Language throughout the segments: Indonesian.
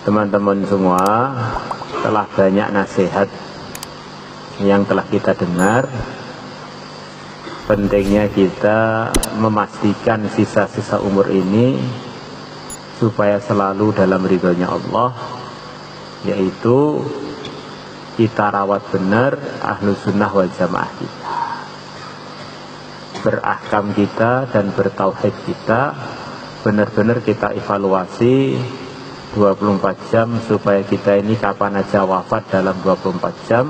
Teman-teman semua, telah banyak nasihat yang telah kita dengar. Pentingnya kita memastikan sisa-sisa umur ini supaya selalu dalam ridhonya Allah, yaitu kita rawat benar ahlu sunnah wal jamaah kita, berakam kita dan bertauhid kita, benar-benar kita evaluasi 24 jam supaya kita ini kapan aja wafat dalam 24 jam,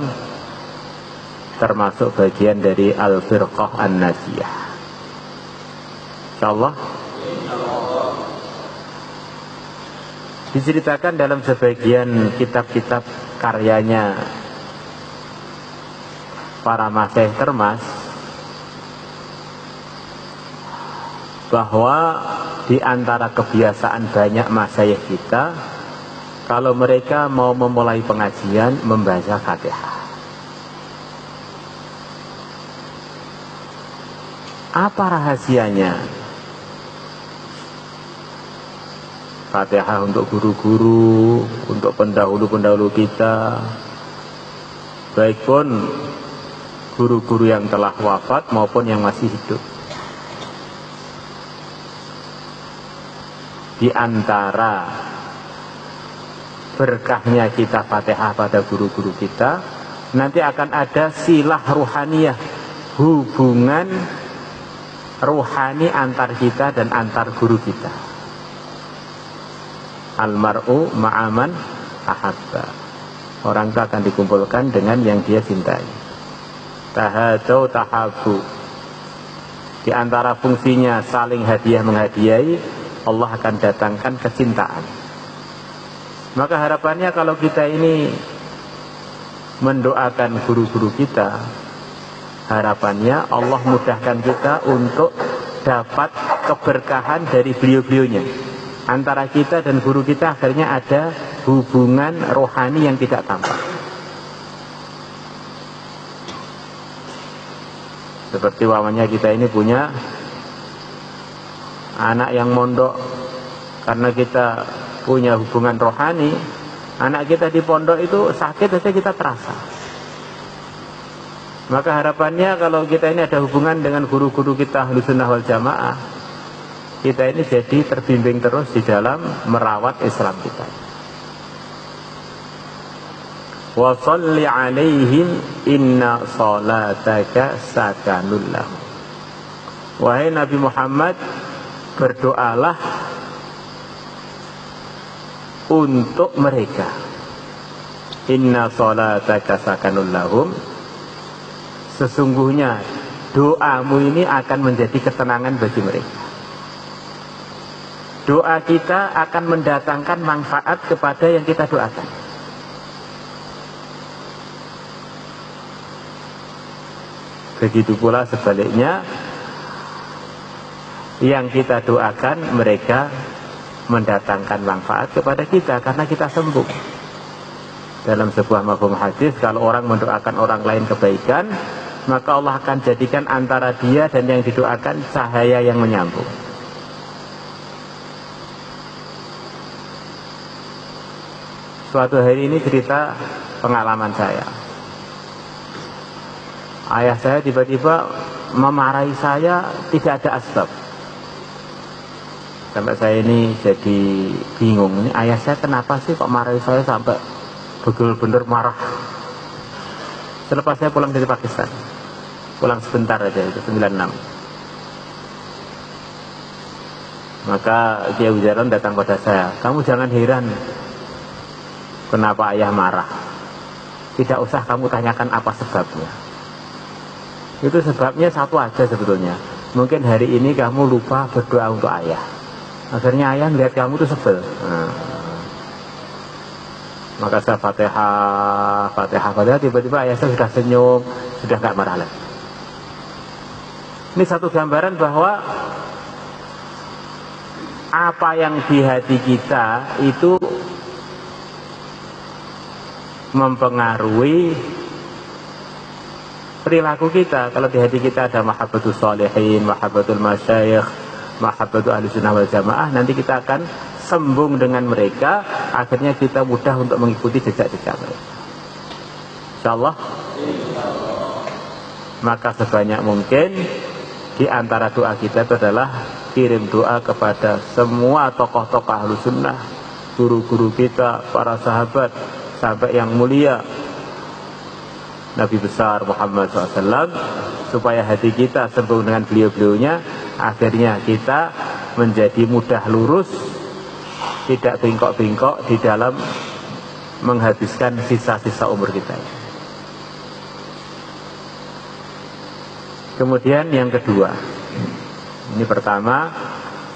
termasuk bagian dari al-firqah an-najiyah. InsyaAllah. Diceritakan dalam sebagian kitab-kitab karyanya para masyayikh termas bahwa di antara kebiasaan banyak masyayikh kita, kalau mereka mau memulai pengajian membaca Fatihah. Apa rahasianya? Fatihah untuk guru-guru, untuk pendahulu-pendahulu kita, baik pun guru-guru yang telah wafat maupun yang masih hidup. Di antara berkahnya kita Fatihah pada guru-guru kita, nanti akan ada silah ruhaniyah, hubungan ruhani antar kita dan antar guru kita. Almar'u ma'aman ahabba. Orang itu akan dikumpulkan dengan yang dia cintai. Tahadau tahabu. Di antara fungsinya saling hadiah menghadiahi, Allah akan datangkan kecintaan. Maka harapannya kalau kita ini mendoakan guru-guru kita, harapannya Allah mudahkan kita untuk dapat keberkahan dari beliau-beliaunya. Antara kita dan guru kita akhirnya ada hubungan rohani yang tidak tampak. Seperti umpamanya kita ini punya anak yang mondok, karena kita punya hubungan rohani, anak kita di pondok itu sakit saja kita terasa. Maka harapannya kalau kita ini ada hubungan dengan guru-guru kita ahlu sunnah wal jamaah, kita ini jadi terbimbing terus di dalam merawat Islam kita. Wa sholli alaihim inna salataka sakanul lahum. Wahai Nabi Muhammad, berdoalah untuk mereka. Inna salataka sakanul lahum. Sesungguhnya doamu ini akan menjadi ketenangan bagi mereka. Doa kita akan mendatangkan manfaat kepada yang kita doakan. Begitu pula sebaliknya, yang kita doakan mereka mendatangkan manfaat kepada kita karena kita sembuh. Dalam sebuah mafhum hadis, kalau orang mendoakan orang lain kebaikan, maka Allah akan jadikan antara dia dan yang didoakan cahaya yang menyambung. Suatu hari ini cerita pengalaman saya. Ayah saya tiba-tiba memarahi saya tidak ada asbab. Sampai saya ini jadi bingung, ini ayah saya kenapa sih kok marahi saya sampai benar-benar marah. Selepas saya pulang dari Pakistan, pulang sebentar aja itu 96. Maka Kiai Ujaran datang pada saya, kamu jangan heran kenapa ayah marah. Tidak usah kamu tanyakan apa sebabnya. Itu sebabnya satu aja sebetulnya. Mungkin hari ini kamu lupa berdoa untuk ayah. Akhirnya ayah melihat kamu tuh sebel. Maka saya Fatihah, tiba-tiba ayah saya sudah senyum, sudah gak marah lagi. Ini satu gambaran bahwa apa yang di hati kita itu mempengaruhi perilaku kita. Kalau di hati kita ada mahabbatus sholihin, mahabbatul masyayikh, mahabbatul ahli sunnah wal jamaah, nanti kita akan sembung dengan mereka, akhirnya kita mudah untuk mengikuti jejak-jejak mereka. Insyaallah. Maka sebanyak mungkin di antara doa kita itu adalah kirim doa kepada semua tokoh-tokoh Ahlus Sunnah, guru-guru kita, para sahabat, sampai yang mulia Nabi besar Muhammad SAW, supaya hati kita sembung dengan beliau-beliaunya, akhirnya kita menjadi mudah lurus, tidak bengkok-bengkok di dalam menghabiskan sisa-sisa umur kita. Kemudian yang kedua, ini pertama,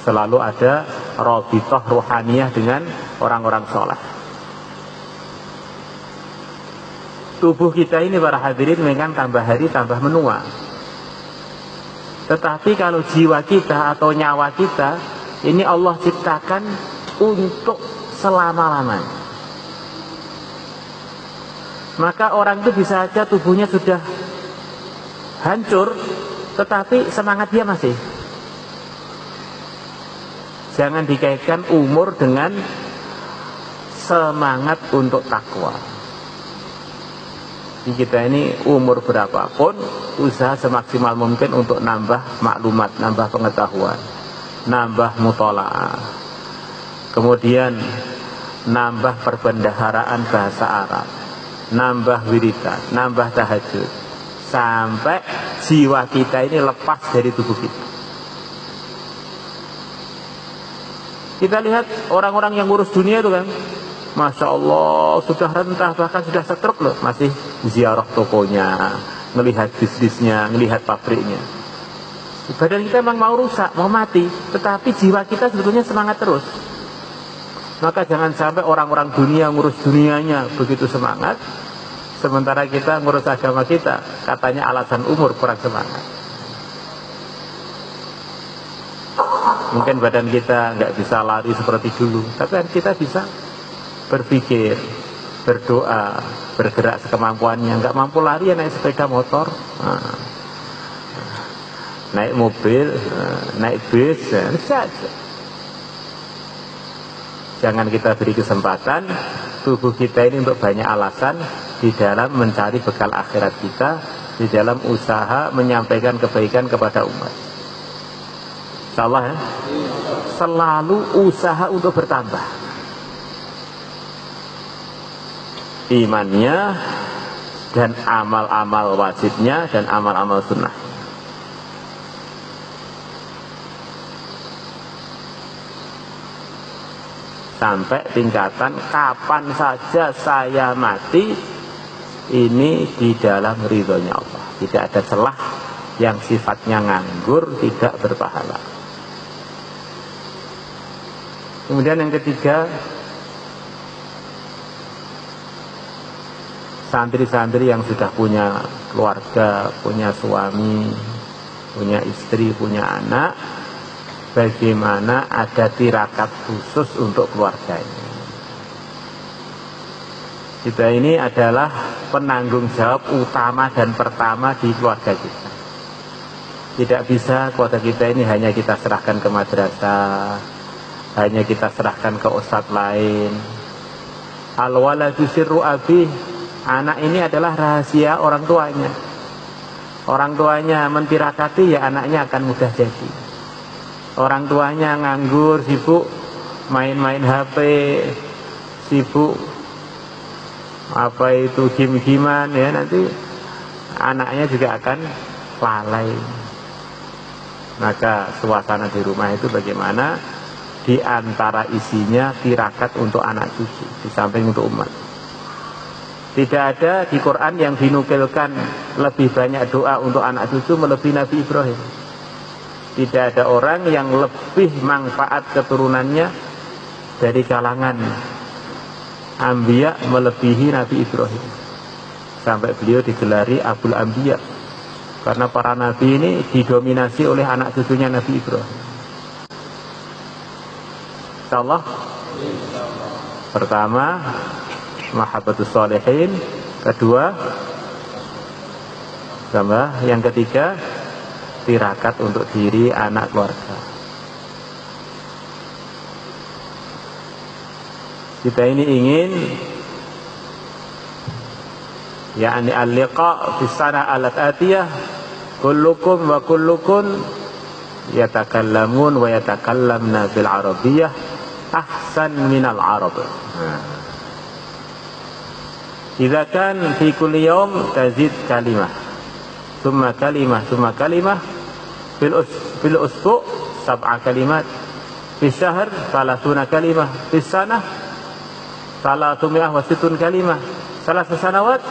selalu ada rabithah ruhaniyah dengan orang-orang soleh. Tubuh kita ini para hadirin memang tambah hari tambah menua. Tetapi kalau jiwa kita atau nyawa kita, ini Allah ciptakan untuk selama-lamanya. Maka orang itu bisa saja tubuhnya sudah hancur, tetapi semangat dia masih. Jangan dikaitkan umur dengan semangat untuk takwa. Di kita ini umur berapapun, usaha semaksimal mungkin untuk nambah maklumat, nambah pengetahuan, nambah mutola'ah, kemudian nambah perbendaharaan bahasa Arab, nambah wiridan, nambah tahajud, sampai jiwa kita ini lepas dari tubuh kita. Kita lihat orang-orang yang ngurus dunia itu kan, Masya Allah, sudah rentah, bahkan sudah stroke loh, masih ziarah tokonya, melihat bisnisnya, melihat pabriknya. Badan kita memang mau rusak, mau mati, tetapi jiwa kita sebetulnya semangat terus. Maka jangan sampai orang-orang dunia ngurus dunianya begitu semangat, sementara kita ngurus agama kita, katanya alasan umur kurang semangat. Mungkin badan kita nggak bisa lari seperti dulu, tapi kita bisa berpikir, berdoa, bergerak sekemampuannya. Nggak mampu lari ya naik sepeda motor, naik mobil, naik bis, saja. Jangan kita beri kesempatan tubuh kita ini untuk banyak alasan di dalam mencari bekal akhirat kita, di dalam usaha menyampaikan kebaikan kepada umat. Insyaallah ya, selalu usaha untuk bertambah imannya dan amal-amal wajibnya dan amal-amal sunnah. Sampai tingkatan kapan saja saya mati, ini di dalam ridhonya Allah. Tidak ada celah yang sifatnya nganggur, tidak berpahala. Kemudian yang ketiga, santri-santri yang sudah punya keluarga, punya suami, punya istri, punya anak, bagaimana ada tirakat khusus untuk keluarga ini. Kita ini adalah penanggung jawab utama dan pertama di keluarga kita. Tidak bisa keluarga kita ini hanya kita serahkan ke madrasah, hanya kita serahkan ke ustadz lain. Al-waladu sirru abih, anak ini adalah rahasia orang tuanya. Orang tuanya mentirakati, ya anaknya akan mudah jadi. Orang tuanya nganggur, sibuk main-main HP, sibuk apa itu game-gamean, ya nanti anaknya juga akan lalai. Maka suasana di rumah itu bagaimana? Di antara isinya tirakat untuk anak cucu, di samping untuk umat. Tidak ada di Quran yang dinukilkan lebih banyak doa untuk anak cucu melebihi Nabi Ibrahim. Tidak ada orang yang lebih manfaat keturunannya dari kalangan Anbiya melebihi Nabi Ibrahim. Sampai beliau digelari Abul Anbiya, karena para nabi ini didominasi oleh anak cucunya Nabi Ibrahim. Insyaallah. Pertama, mahabbatus sholihin. Kedua, sama yang ketiga, tirakat untuk diri, anak, keluarga. Kita ini ingin yakni al-liqa fi sana al-atiyah kullukum wa kullukun yatakallamun wa yatakallamna bil arabiyyah ahsan minal arab. Idza kan fi kulli yawm tazid kalimah thumma kalimah thumma kalimah fil usbu' sab'a kalimat fi syahr 30 kalimah fi sanah 360 kalimah salah sanawat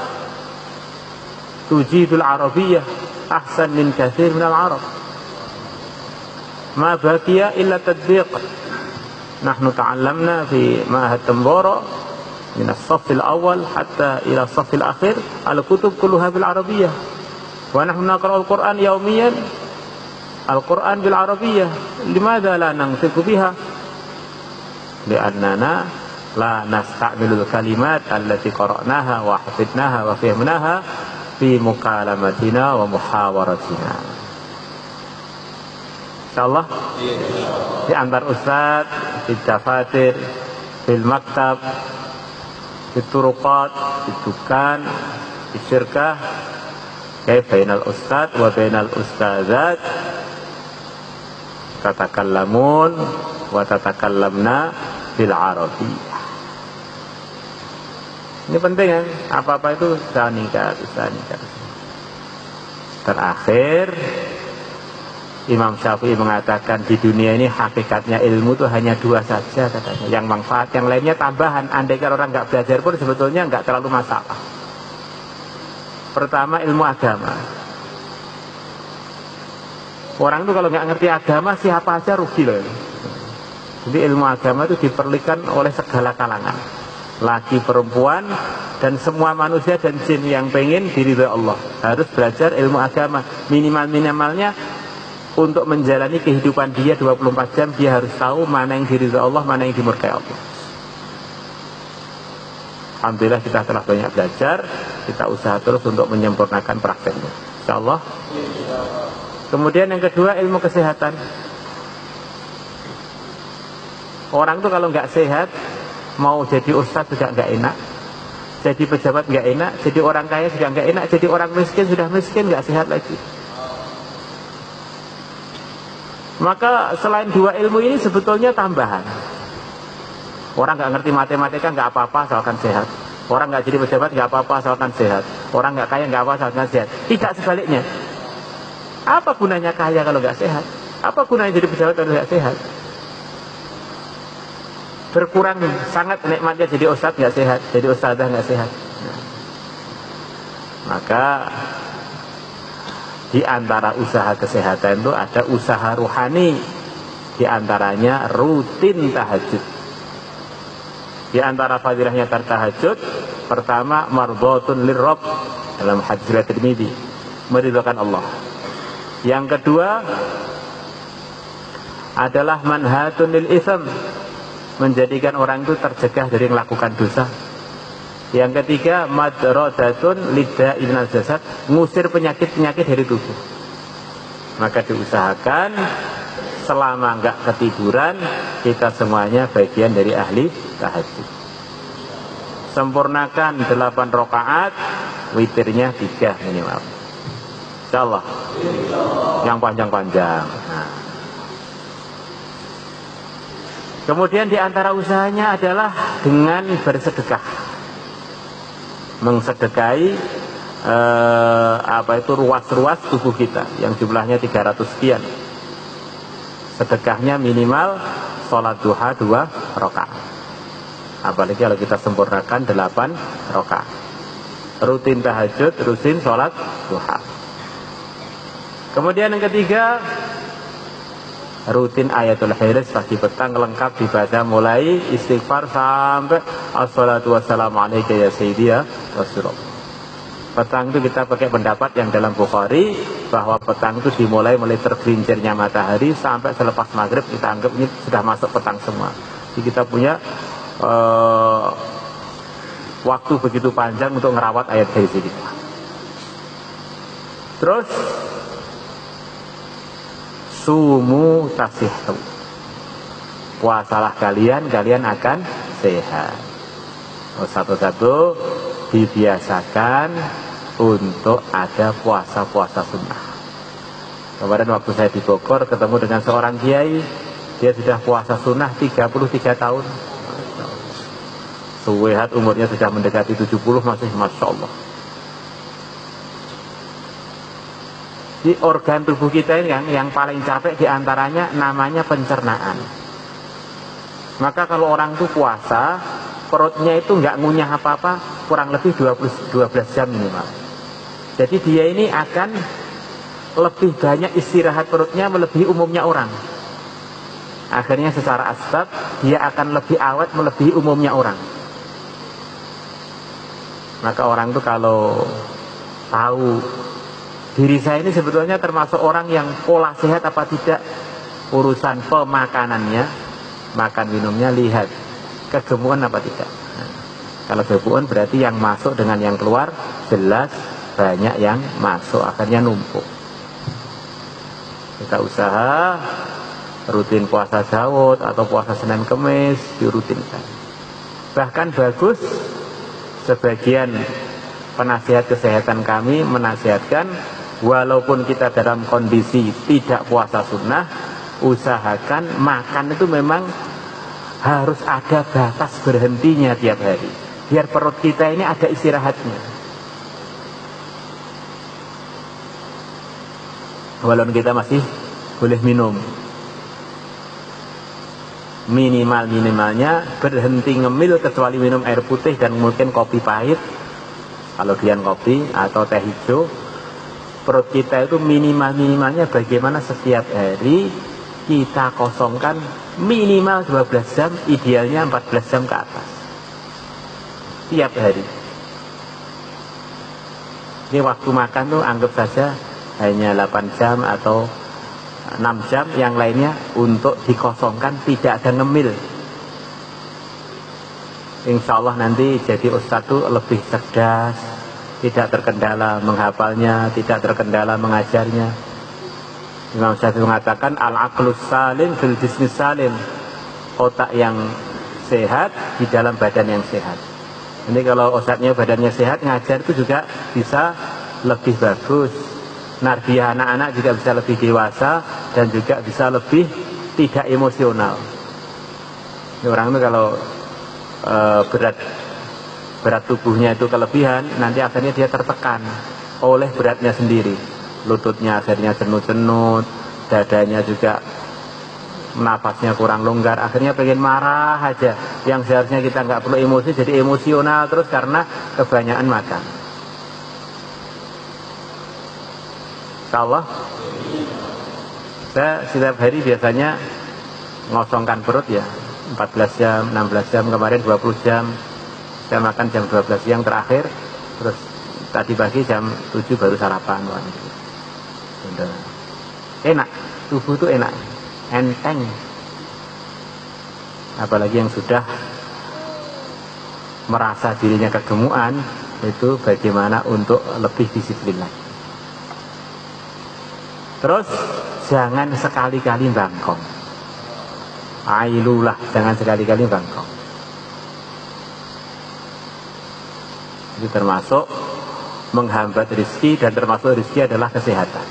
tujidul arabiyyah ahsan min katsir minal arab ma baqiya illa tadbiq. Nahnu ta'allamna fi ma'had Tambora min as-saff al-awwal hatta ila as-saff al-akhir al-kutub kulluha bil arabiyyah wa nahnu naqra'u al-Qur'an yawmiyan al-Qur'an bil arabiyyah. Limadha la nantiqu biha? Li'annana la nasta'milu al-kalimat allati qara'naha wa hafidnaha wa fahimnaha fi mukalamatina wa muhawaratina. Insyaallah di antar ustaz, di dafatir, di maktab, di turuqat, di dukan, di syirkah, kayak bainal ustaz wa bainal ustazat tatakallamun wa tatakallamna bil arabiyyah. Ini penting ya, apa-apa itu usaha. Terakhir Imam Syafi'i mengatakan di dunia ini hakikatnya ilmu itu hanya 2 saja katanya. Yang manfaat, yang lainnya tambahan. Andai kan orang nggak belajar pun sebetulnya nggak terlalu masalah. Pertama, ilmu agama. Orang itu kalau nggak ngerti agama siapa aja rugi loh. Jadi ilmu agama itu diperlukan oleh segala kalangan, laki perempuan dan semua manusia dan jin yang pengen diridhoi Allah harus belajar ilmu agama. Minimalnya untuk menjalani kehidupan dia 24 jam dia harus tahu mana yang diridhoi Allah, mana yang dimurkai Allah. Alhamdulillah kita telah banyak belajar, kita usaha terus untuk menyempurnakan prakteknya, insyaallah. Kemudian yang kedua, ilmu kesehatan. Orang tuh kalau nggak sehat, mau jadi ustadz juga nggak enak, jadi pejabat nggak enak, jadi orang kaya juga nggak enak, jadi orang miskin sudah miskin nggak sehat lagi. Maka selain 2 ilmu ini sebetulnya tambahan. Orang nggak ngerti matematika nggak apa-apa asalkan sehat. Orang nggak jadi pejabat nggak apa-apa asalkan sehat. Orang nggak kaya nggak apa-apa asalkan sehat. Tidak sebaliknya. Apa gunanya kaya kalau nggak sehat? Apa gunanya jadi pejabat kalau nggak sehat? Berkurang sangat nikmatnya jadi ustadz nggak sehat, jadi ustadzah nggak sehat. Maka di antara usaha kesehatan itu ada usaha ruhani, di antaranya rutin tahajud. Di antara fadilahnya tahajud, pertama mardhatun lirrabb dalam hadis riwayat Tirmidzi, meridhakan Allah. Yang kedua adalah manhatun lil itsm, menjadikan orang itu tercegah dari melakukan dosa. Yang ketiga madradatun lidda'i minal jasad, ngusir penyakit-penyakit dari tubuh. Maka diusahakan selama enggak ketiduran kita semuanya bagian dari ahli tahajud. Sempurnakan 8 rakaat, witirnya 3 minimal. Insyaallah. Yang panjang-panjang. Nah. Kemudian di antara usahanya adalah dengan bersedekah. Mengsedekahi ruas-ruas tubuh kita yang jumlahnya 300 sekian. Sedekahnya minimal sholat duha 2 rakaat. Apalagi kalau kita sempurnakan 8 rakaat. Rutin tahajud, rutin sholat duha. Kemudian yang ketiga, rutin ayatul hirs pagi petang lengkap dibaca mulai istighfar sampai assalatu wassalamu alaika ya sayyidi ya Rasulullah. Petang itu kita pakai pendapat yang dalam Bukhari bahwa petang itu dimulai mulai tergelincirnya matahari sampai selepas maghrib, kita anggap ini sudah masuk petang semua. Jadi kita punya waktu begitu panjang untuk merawat ayat hirs ini. Terus sumu tasihhu, puasalah kalian akan sehat. Satu-satu dibiasakan untuk ada puasa-puasa sunnah. Kemarin waktu saya di Bogor ketemu dengan seorang kiai, dia sudah puasa sunnah 33 tahun. Sehat, umurnya sudah mendekati 70, masih Masya Allah. Di organ tubuh kita ini yang paling capek diantaranya namanya pencernaan. Maka kalau orang itu puasa, perutnya itu nggak ngunyah apa-apa, kurang lebih 12 jam minimal. Jadi dia ini akan lebih banyak istirahat perutnya melebihi umumnya orang. Akhirnya secara asbab dia akan lebih awet melebihi umumnya orang. Maka orang itu kalau tahu diri saya ini sebetulnya termasuk orang yang pola sehat apa tidak, urusan pemakanannya, makan minumnya, lihat kegemukan apa tidak. Nah, kalau kegemukan berarti yang masuk dengan yang keluar jelas banyak yang masuk, akhirnya numpuk. Kita usaha rutin puasa Daud atau puasa Senin Kemis dirutinkan. Bahkan bagus, sebagian penasihat kesehatan kami menasihatkan walaupun kita dalam kondisi tidak puasa sunnah, usahakan makan itu memang harus ada batas berhentinya tiap hari, biar perut kita ini ada istirahatnya. Walaupun kita masih boleh minum, minimalnya berhenti ngemil kecuali minum air putih dan mungkin kopi pahit. Kalau dian kopi atau teh hijau, perut kita itu minimalnya bagaimana setiap hari kita kosongkan minimal 12 jam, idealnya 14 jam ke atas tiap hari. Ini waktu makan tuh anggap saja hanya 8 jam atau 6 jam, yang lainnya untuk dikosongkan, tidak ada ngemil. Insya Allah nanti jadi ustadz itu lebih cerdas, tidak terkendala menghafalnya, tidak terkendala mengajarnya. Imam Syafi'i mengatakan al-aqlus salim fil jismis salim, otak yang sehat di dalam badan yang sehat. Ini kalau ustadznya badannya sehat, ngajar itu juga bisa lebih bagus. Narbiyah anak-anak juga bisa lebih dewasa dan juga bisa lebih tidak emosional. Ini orang itu kalau berat tubuhnya itu kelebihan, nanti akhirnya dia tertekan oleh beratnya sendiri. Lututnya akhirnya cenut-cenut, dadanya juga nafasnya kurang longgar, akhirnya pengen marah aja. Yang seharusnya kita nggak perlu emosi, jadi emosional terus karena kebanyakan makan. Insyaallah saya setiap hari biasanya ngosongkan perut ya, 14 jam, 16 jam, kemarin 20 jam. Saya makan jam 12 siang terakhir, terus tadi pagi jam 7 baru sarapan. Enak, tubuh itu enak, enteng. Apalagi yang sudah merasa dirinya kegemukan, itu bagaimana untuk lebih disiplin lagi. Terus jangan sekali-kali bangkong. Ailulah, jangan sekali-kali bangkong. Itu termasuk menghambat rezeki, dan termasuk rezeki adalah kesehatan.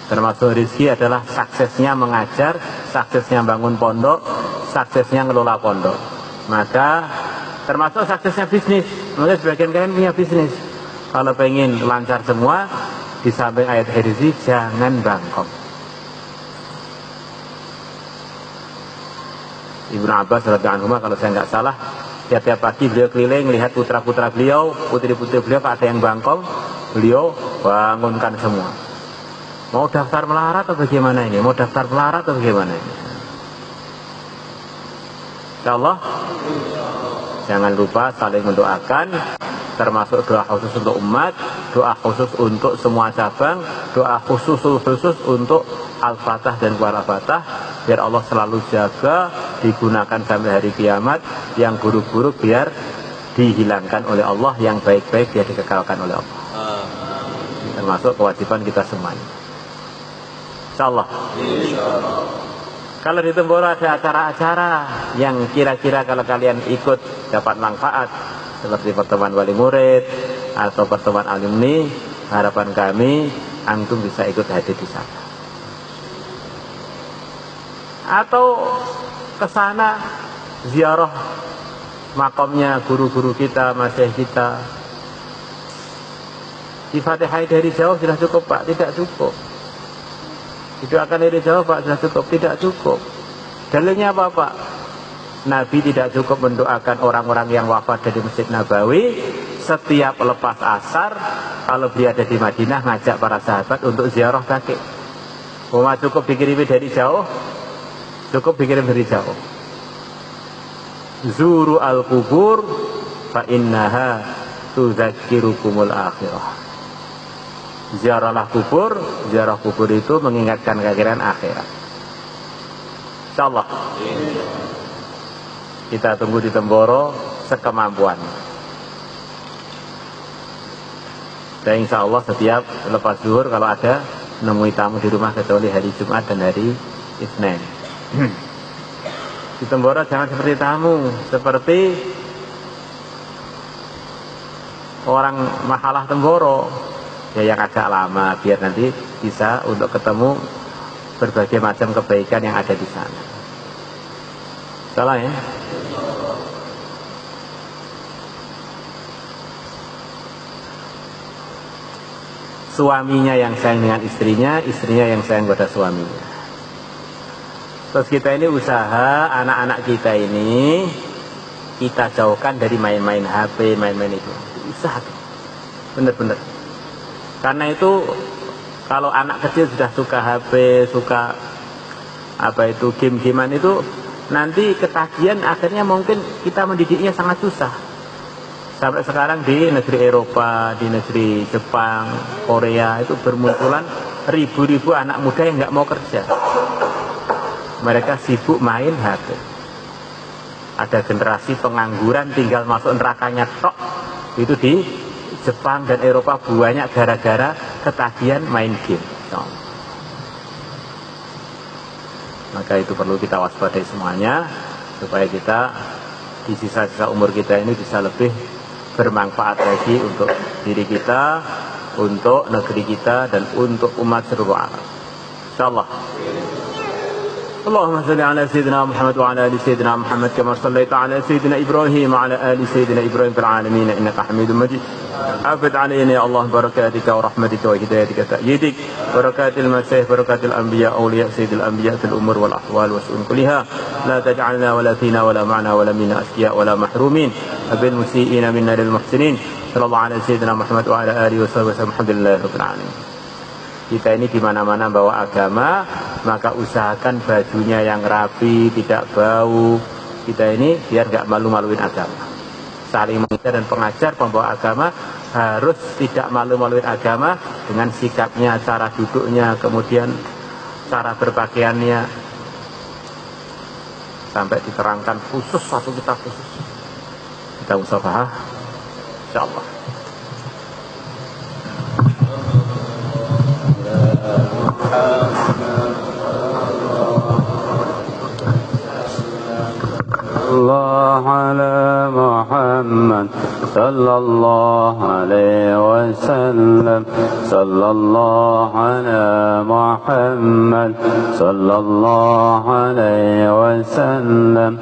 Termasuk rezeki adalah suksesnya mengajar, suksesnya bangun pondok, suksesnya ngelola pondok. Maka termasuk suksesnya bisnis. Maka sebagian kalian punya bisnis. Kalau pengen lancar semua, di samping ayat rezeki, jangan bangkong. Ibnu Abbas radhiyallahu anhu, kalau saya nggak salah, tiap pagi beliau keliling lihat putra-putra beliau, putri-putri beliau, kalau ada yang bangkong, beliau bangunkan semua. Mau daftar melarat atau bagaimana ini? Mau daftar melarat atau bagaimana ini? Insyaallah jangan lupa saling mendoakan, termasuk doa khusus untuk umat, doa khusus untuk semua cabang, doa khusus untuk Al-Fatah dan Kuala Fatah, biar Allah selalu jaga, digunakan sampai hari kiamat. Yang buruk-buruk biar dihilangkan oleh Allah, yang baik-baik biar dikekalkan oleh Allah. Termasuk kewajiban kita semuanya. Insyaallah. Kalau di Temboro ada acara-acara yang kira-kira kalau kalian ikut dapat manfaat, seperti pertemuan wali murid atau pertemuan alumni, harapan kami antum bisa ikut hadir di sana. Atau ke sana ziarah makamnya guru-guru kita, masyayikh kita. Difatihai dari jauh sudah cukup Pak? Tidak cukup. Didoakan dari jauh Pak sudah cukup? Tidak cukup. Dalilnya apa Pak? Nabi tidak cukup mendoakan orang-orang yang wafat dari Masjid Nabawi. Setiap lepas asar, kalau beliau ada di Madinah, ngajak para sahabat untuk ziarah baqi. Cuma cukup dikirimi dari jauh? Cukup dikirim dari jauh. Zuru al-kubur fa innaha tudzakirukumul akhirah. Ziarahlah kubur, ziarah kubur itu mengingatkan kehadiran akhirat. Insyaallah. Kita tunggu di Temboro sekemampuan. Dan insya Allah setiap lepas zuhur kalau ada nemui tamu di rumah kecuali hari Jumat dan hari Isnin. Di Temboro jangan seperti tamu, seperti orang mahalah Temboro. Ya yang agak lama biar nanti bisa untuk ketemu berbagai macam kebaikan yang ada di sana. Salah ya? Suaminya yang sayang dengan istrinya, istrinya yang sayang kepada suaminya. Terus kita ini usaha anak-anak kita ini kita jauhkan dari main-main HP, main-main itu. Usahakan, bener-bener. Karena itu kalau anak kecil sudah suka HP, suka apa itu game-gamean itu, nanti ketagihan akhirnya mungkin kita mendidiknya sangat susah. Sampai sekarang di negeri Eropa, di negeri Jepang, Korea itu bermunculan ribu-ribu anak muda yang nggak mau kerja. Mereka sibuk main HP. Ada generasi pengangguran tinggal masuk nerakanya tok. Itu di Jepang dan Eropa banyak gara-gara ketagihan main game. Maka itu perlu kita waspadai semuanya supaya kita di sisa-sisa umur kita ini bisa lebih bermanfaat lagi untuk diri kita, untuk negeri kita, dan untuk umat seluruh alam. Insyaallah. اللهم صل على سيدنا محمد وعلى ال سيدنا محمد كما صليت على سيدنا ابراهيم وعلى ال سيدنا ابراهيم في العالمين انك حميد مجيد. حافظ علينا يا الله بركاتك ورحمتك وهدايتك وتأييدك بركات المسيح بركات الانبياء اولياء سيد الانبياء في الامور والاحوال والشؤون كلها. لا تجعلنا ولا فينا ولا معنا ولا منا اشقياء ولا محرومين بالمسيئين منا للمحسنين. صلى الله على سيدنا محمد وعلى اله وصحبه وسلم. الحمد لله رب العالمين. Kita ini di mana-mana bawa agama, maka usahakan bajunya yang rapi, tidak bau. Kita ini biar gak malu-maluin agama. Saling mengajar dan pengajar pembawa agama harus tidak malu-maluin agama dengan sikapnya, cara duduknya, kemudian cara berpakaiannya. Sampai diterangkan khusus satu kitab khusus. Kita musafahah, insyaallah. الله على محمد صلى الله عليه وسلم. صلى الله على محمد صلى الله عليه وسلم.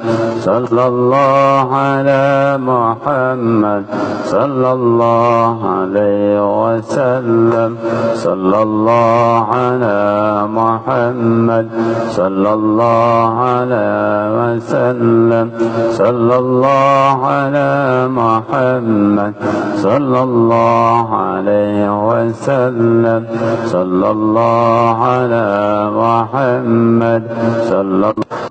صلى الله على محمد صلى الله عليه وسلم. صلى الله على محمد صلى الله عليه وسلم. صلى الله على محمد صلى الله عليه وسلم. صلى الله على محمد صلى الله